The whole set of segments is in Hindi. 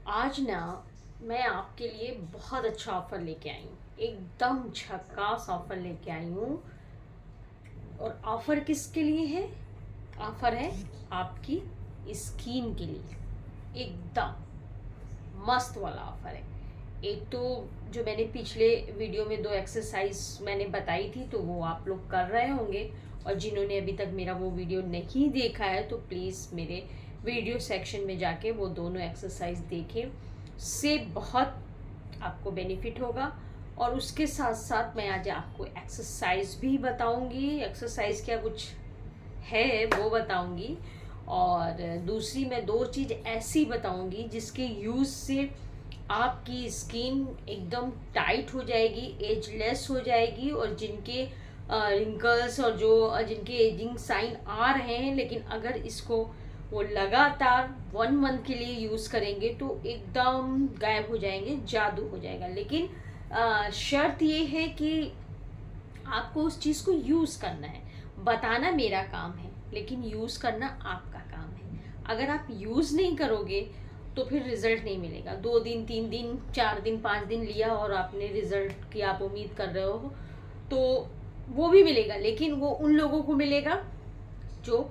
आज ना मैं आपके लिए बहुत अच्छा ऑफर लेके आई हूँ। एकदम झकास ऑफर लेके आई हूँ। और ऑफर किसके लिए है? ऑफर है आपकी स्किन के लिए। एकदम मस्त वाला ऑफर है। एक तो जो मैंने पिछले वीडियो में 2 एक्सरसाइज मैंने बताई थी, तो वो आप लोग कर रहे होंगे। और जिन्होंने अभी तक मेरा वो वीडियो नहीं देखा है तो प्लीज़ मेरे वीडियो सेक्शन में जाके वो दोनों एक्सरसाइज देखें। से बहुत आपको बेनिफिट होगा। और उसके साथ साथ मैं आज आपको एक्सरसाइज भी बताऊंगी। एक्सरसाइज क्या कुछ है वो बताऊंगी। और दूसरी मैं 2 चीज़ ऐसी बताऊंगी जिसके यूज़ से आपकी स्किन एकदम टाइट हो जाएगी, एजलेस हो जाएगी। और जिनके रिंकल्स और जो जिनके एजिंग साइन आ रहे हैं, लेकिन अगर इसको वो लगातार 1 मंथ के लिए यूज़ करेंगे तो एकदम गायब हो जाएंगे, जादू हो जाएगा। लेकिन शर्त ये है कि आपको उस चीज़ को यूज़ करना है। बताना मेरा काम है, लेकिन यूज़ करना आपका काम है। अगर आप यूज़ नहीं करोगे तो फिर रिजल्ट नहीं मिलेगा। 2 दिन, 3 दिन, 4 दिन, 5 दिन लिया और आपने रिजल्ट की आप उम्मीद कर रहे हो तो वो भी मिलेगा, लेकिन वो उन लोगों को मिलेगा जो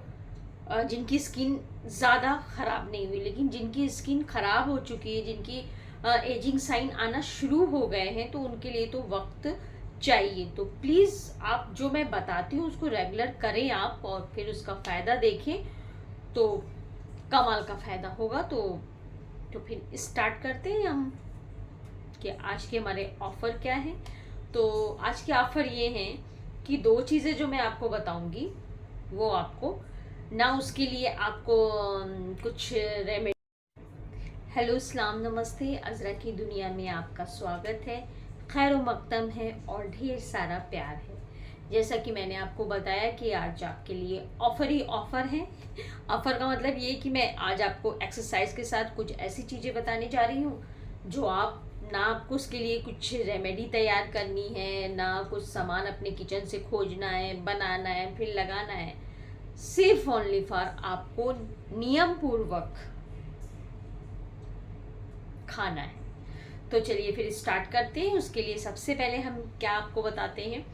जिनकी स्किन ज़्यादा ख़राब नहीं हुई। लेकिन जिनकी स्किन ख़राब हो चुकी है, जिनकी एजिंग साइन आना शुरू हो गए हैं, तो उनके लिए तो वक्त चाहिए। तो प्लीज़ आप जो मैं बताती हूँ उसको रेगुलर करें आप, और फिर उसका फ़ायदा देखें तो कमाल का फ़ायदा होगा। तो फिर स्टार्ट करते हैं हम कि आज के हमारे ऑफ़र क्या हैं। तो आज के ऑफ़र ये हैं कि 2 चीज़ें जो मैं आपको बताऊंगी वो आपको ना, उसके लिए आपको कुछ रेमेडी। हेलो, सलाम, नमस्ते। अज़रा की दुनिया में आपका स्वागत है। खैर मकदम है और ढेर सारा प्यार है। जैसा कि मैंने आपको बताया कि आज आपके लिए ऑफ़र ही ऑफ़र है। ऑफ़र का मतलब ये कि मैं आज आपको एक्सरसाइज के साथ कुछ ऐसी चीज़ें बताने जा रही हूँ जो आप ना, आपको उसके लिए कुछ रेमेडी तैयार करनी है, ना कुछ सामान अपने किचन से खोजना है, बनाना है, फिर लगाना है। सिर्फ ओनली फॉर आपको नियम पूर्वक खाना है। तो चलिए फिर स्टार्ट करते हैं। उसके लिए सबसे पहले हम क्या आपको बताते हैं,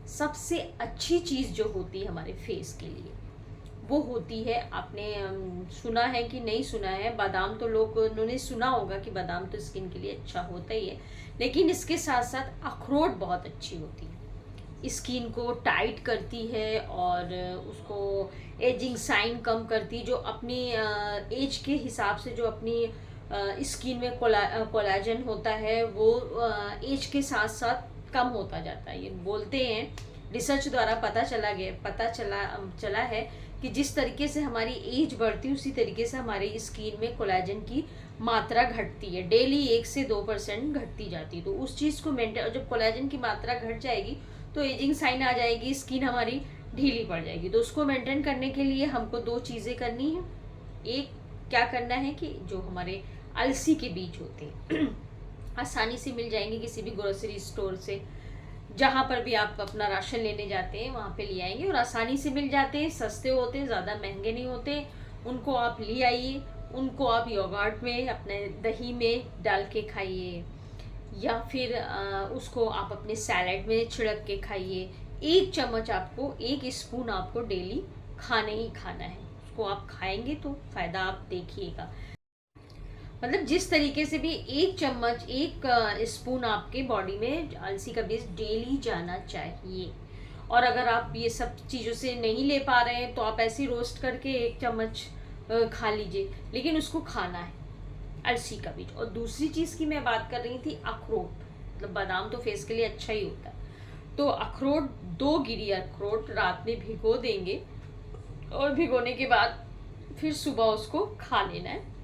सबसे अच्छी चीज़ जो होती है हमारे फेस के लिए वो होती है, आपने सुना है कि नहीं सुना है, बादाम। तो लोग उन्होंने सुना होगा कि बादाम तो स्किन के लिए अच्छा होता ही है, लेकिन इसके साथ साथ अखरोट बहुत अच्छी होती है। स्किन को टाइट करती है और उसको एजिंग साइन कम करती है। जो अपनी एज के हिसाब से जो अपनी स्किन में कोलाजन होता है वो एज के साथ साथ कम होता जाता है। ये बोलते हैं, रिसर्च द्वारा पता चला है कि जिस तरीके से हमारी एज बढ़ती है उसी तरीके से हमारी स्किन में कोलाजन की मात्रा घटती है। डेली 1 से 2% घटती जाती है। तो उस चीज़ को मेंटेन, जब कोलाजन की मात्रा घट जाएगी तो एजिंग साइन आ जाएगी, स्किन हमारी ढीली पड़ जाएगी। तो उसको मेंटेन करने के लिए हमको 2 चीज़ें करनी है। एक, क्या करना है कि जो हमारे अलसी के बीज होते हैं आसानी से मिल जाएंगे किसी भी ग्रोसरी स्टोर से। जहाँ पर भी आप अपना राशन लेने जाते हैं वहाँ पे ले आएंगे और आसानी से मिल जाते हैं, सस्ते होते हैं, ज़्यादा महंगे नहीं होते। उनको आप ले आइए, उनको आप योगर्ट में, अपने दही में डाल के खाइए, या फिर उसको आप अपने सैलेड में छिड़क के खाइए। 1 चम्मच आपको, 1 स्पून आपको डेली खाने ही खाना है। उसको आप खाएंगे तो फ़ायदा आप देखिएगा। मतलब जिस तरीके से भी 1 चम्मच, 1 स्पून आपके बॉडी में अलसी का बीज डेली जाना चाहिए। और अगर आप ये सब चीज़ों से नहीं ले पा रहे हैं तो आप ऐसे रोस्ट करके 1 चम्मच खा लीजिए, लेकिन उसको खाना है, अलसी का बीज। और दूसरी चीज़ की मैं बात कर रही थी, अखरोट। मतलब बादाम तो फेस के लिए अच्छा ही होता है, तो अखरोट, 2 गिरी अखरोट रात में भिगो देंगे और भिगोने के बाद फिर सुबह उसको खा लेना है।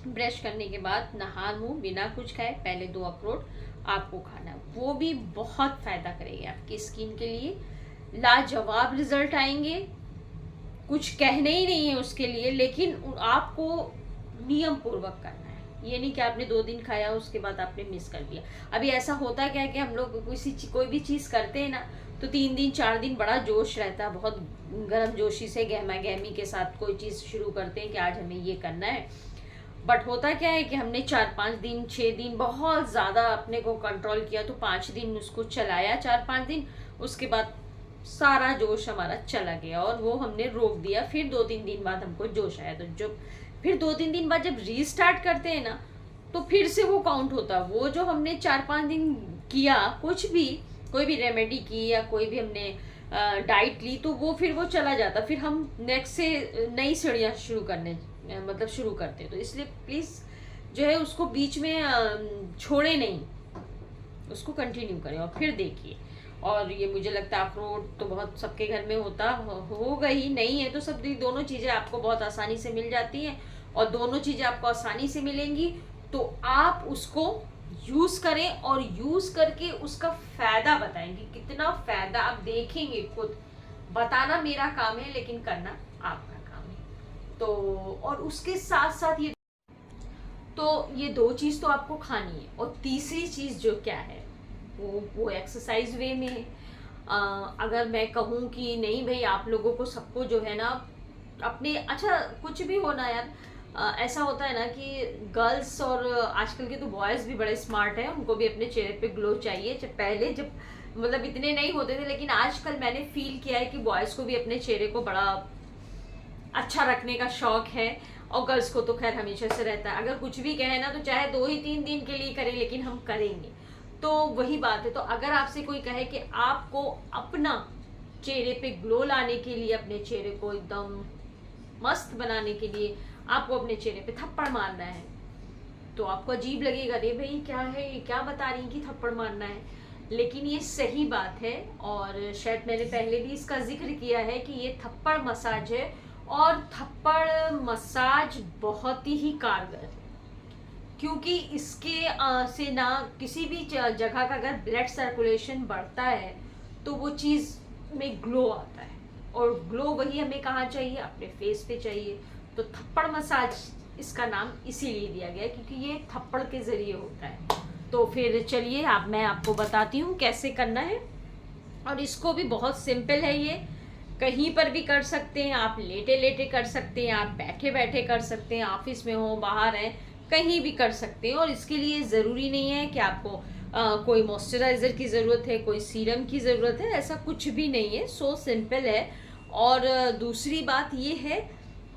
ब्रश करने के बाद नहा मुँह बिना कुछ खाए पहले 2 अखरोट आपको खाना है। वो भी बहुत फ़ायदा करेगी आपकी स्किन के लिए। लाजवाब रिजल्ट आएंगे, कुछ कहने ही नहीं है उसके लिए। लेकिन आपको नियम पूर्वक करना है। ये नहीं कि आपने 2 दिन खाया उसके बाद आपने मिस कर दिया। अभी ऐसा होता क्या है कि हम लोग कोई भी चीज़ करते हैं ना, तो 3 दिन 4 दिन बड़ा जोश रहता है, बहुत गर्म जोशी से गहमा गहमी के साथ कोई चीज़ शुरू करते हैं कि आज हमें ये करना है। बट होता क्या है कि हमने 4-5 दिन 6 दिन बहुत ज़्यादा अपने को कंट्रोल किया, तो 5 दिन उसको चलाया, 4-5 दिन, उसके बाद सारा जोश हमारा चला गया और वो हमने रोक दिया। फिर 2-3 दिन बाद हमको जोश आया, तो जब फिर 2-3 दिन बाद जब रीस्टार्ट करते हैं ना, तो फिर से वो काउंट होता है। वो जो हमने 4-5 दिन किया, कुछ भी, कोई भी रेमेडी की या कोई भी हमने डाइट ली, तो वो फिर वो चला जाता। फिर हम नेक्स्ट से नई सीढ़ियाँ शुरू करने मतलब शुरू करते हैं। तो इसलिए प्लीज़ जो है उसको बीच में छोड़े नहीं, उसको कंटिन्यू करें और फिर देखिए। और ये मुझे लगता है अखरोट तो बहुत सबके घर में होगा ही, नहीं है तो सब दोनों चीज़ें आपको बहुत आसानी से मिल जाती हैं, और दोनों चीज़ें आपको आसानी से मिलेंगी तो आप उसको यूज करें और यूज करके उसका फायदा बताएंगे। कितना फायदा आप देखेंगे खुद। बताना मेरा काम है, लेकिन करना आपका काम है। तो और उसके साथ साथ ये दो चीज तो आपको खानी है, और तीसरी चीज जो क्या है वो एक्सरसाइज वे में है। अगर मैं कहूँ कि नहीं भाई, आप लोगों को सबको जो है ना अपने, अच्छा कुछ भी होना यार, ऐसा होता है ना कि गर्ल्स और आजकल के तो बॉयज़ भी बड़े स्मार्ट हैं, उनको भी अपने चेहरे पे ग्लो चाहिए। जब पहले जब मतलब इतने नहीं होते थे, लेकिन आजकल मैंने फील किया है कि बॉयज़ को भी अपने चेहरे को बड़ा अच्छा रखने का शौक है, और गर्ल्स को तो खैर हमेशा से रहता है। अगर कुछ भी कहे ना, तो चाहे 2 ही 3 दिन के लिए करें, लेकिन हम करेंगे। तो वही बात है। तो अगर आपसे कोई कहे कि आपको अपना चेहरे पे ग्लो लाने के लिए, अपने चेहरे को एकदम मस्त बनाने के लिए आपको अपने चेहरे पे थप्पड़ मारना है, तो आपको अजीब लगेगा, अरे भाई क्या है, ये क्या बता रही कि थप्पड़ मारना है। लेकिन ये सही बात है, और शायद मैंने पहले भी इसका जिक्र किया है कि ये थप्पड़ मसाज है, और थप्पड़ मसाज बहुत ही कारगर है, क्योंकि इसके से ना किसी भी जगह का अगर ब्लड सर्कुलेशन बढ़ता है तो वो चीज़ में ग्लो आता है, और ग्लो वही हमें कहाँ चाहिए, अपने फेस पे चाहिए। तो थप्पड़ मसाज इसका नाम इसीलिए दिया गया है, क्योंकि ये थप्पड़ के ज़रिए होता है। तो फिर चलिए मैं आपको बताती हूँ कैसे करना है। और इसको भी बहुत सिंपल है, ये कहीं पर भी कर सकते हैं आप, लेटे लेटे कर सकते हैं आप, बैठे बैठे कर सकते हैं, ऑफिस में हो, बाहर हैं, कहीं भी कर सकते हैं। और इसके लिए ज़रूरी नहीं है कि आपको कोई मॉइस्चराइज़र की ज़रूरत है, कोई सीरम की ज़रूरत है, ऐसा कुछ भी नहीं है। सो सिंपल है। और दूसरी बात ये है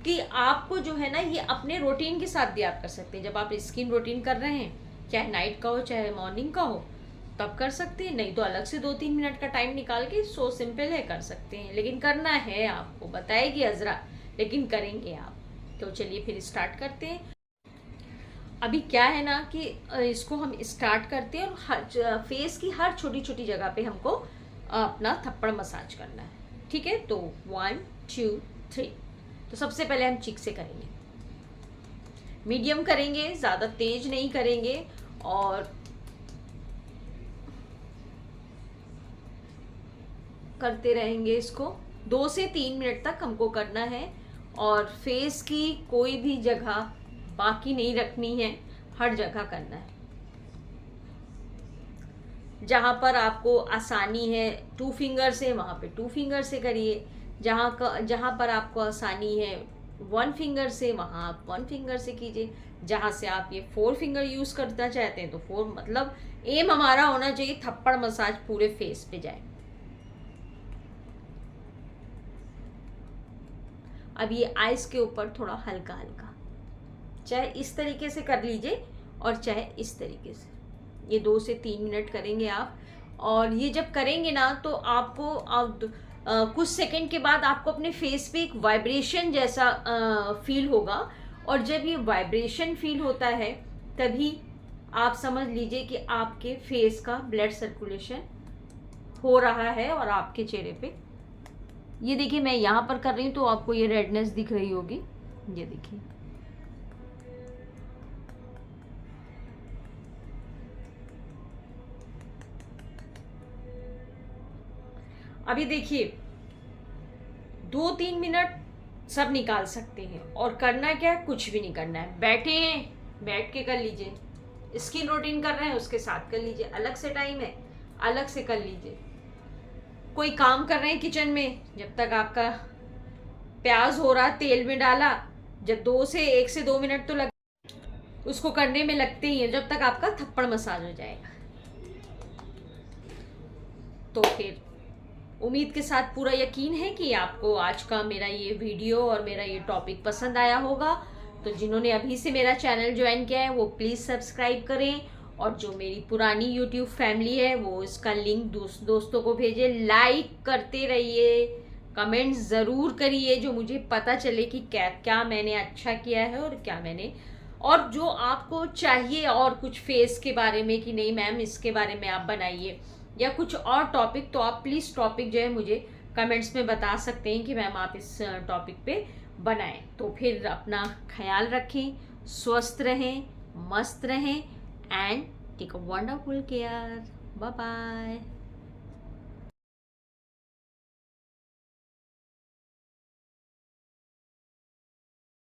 कि आपको जो है ना, ये अपने रूटीन के साथ भी आप कर सकते हैं। जब आप स्किन रूटीन कर रहे हैं, चाहे नाइट का हो चाहे मॉर्निंग का हो, तब कर सकते हैं, नहीं तो अलग से 2-3 मिनट का टाइम निकाल के, सो सिंपल है, कर सकते हैं। लेकिन करना है आपको, बताएगी अजरा, लेकिन करेंगे आप। तो चलिए फिर स्टार्ट करते हैं। अभी क्या है ना कि इसको हम स्टार्ट करते हैं, और फेस की हर छोटी छोटी जगह पे हमको अपना थप्पड़ मसाज करना है, ठीक है। तो 1 2 3। तो सबसे पहले हम चीक से करेंगे, मीडियम करेंगे, ज़्यादा तेज नहीं करेंगे, और करते रहेंगे इसको 2 से 3 मिनट तक हमको करना है। और फेस की कोई भी जगह बाकी नहीं रखनी है, हर जगह करना है। जहाँ पर आपको आसानी है 2 फिंगर से, वहाँ पे 2 फिंगर से करिए। जहाँ पर आपको आसानी है 1 फिंगर से, वहाँ आप 1 फिंगर से कीजिए। जहाँ से आप ये 4 फिंगर यूज़ करना चाहते हैं तो 4, मतलब एम हमारा होना चाहिए थप्पड़ मसाज पूरे फेस पे जाए। अब ये आइस के ऊपर थोड़ा हल्का हल्का, चाहे इस तरीके से कर लीजिए और चाहे इस तरीके से। ये 2 से 3 मिनट करेंगे आप। और ये जब करेंगे ना, तो आपको कुछ सेकंड के बाद आपको अपने फेस पे एक वाइब्रेशन जैसा फील होगा। और जब ये वाइब्रेशन फील होता है, तभी आप समझ लीजिए कि आपके फेस का ब्लड सर्कुलेशन हो रहा है। और आपके चेहरे पे ये देखिए, मैं यहाँ पर कर रही हूँ तो आपको ये रेडनेस दिख रही होगी, ये देखिए। अभी देखिए 2-3 मिनट सब निकाल सकते हैं। और करना क्या है, कुछ भी नहीं करना है, बैठे हैं बैठ के कर लीजिए। स्किन रूटीन कर रहे हैं उसके साथ कर लीजिए, अलग से टाइम है अलग से कर लीजिए। कोई काम कर रहे हैं किचन में, जब तक आपका प्याज हो रहा तेल में डाला, जब 1 से 2 मिनट तो लग, उसको करने में लगते ही हैं जब तक आपका थप्पड़ मसाज हो जाएगा। तो फिर उम्मीद के साथ पूरा यकीन है कि आपको आज का मेरा ये वीडियो और मेरा ये टॉपिक पसंद आया होगा। तो जिन्होंने अभी से मेरा चैनल ज्वाइन किया है वो प्लीज़ सब्सक्राइब करें, और जो मेरी पुरानी यूट्यूब फैमिली है वो इसका लिंक दोस्तों को भेजे, लाइक करते रहिए, कमेंट्स ज़रूर करिए जो मुझे पता चले कि क्या क्या मैंने अच्छा किया है और क्या मैंने, और जो आपको चाहिए और कुछ फेस के बारे में कि नहीं मैम इसके बारे में आप बनाइए या कुछ और टॉपिक, तो आप प्लीज़ टॉपिक जो है मुझे कमेंट्स में बता सकते हैं कि मैम आप इस टॉपिक पे बनाएं। तो फिर अपना ख्याल रखें, स्वस्थ रहें, मस्त रहें, and take a wonderful care. Bye bye.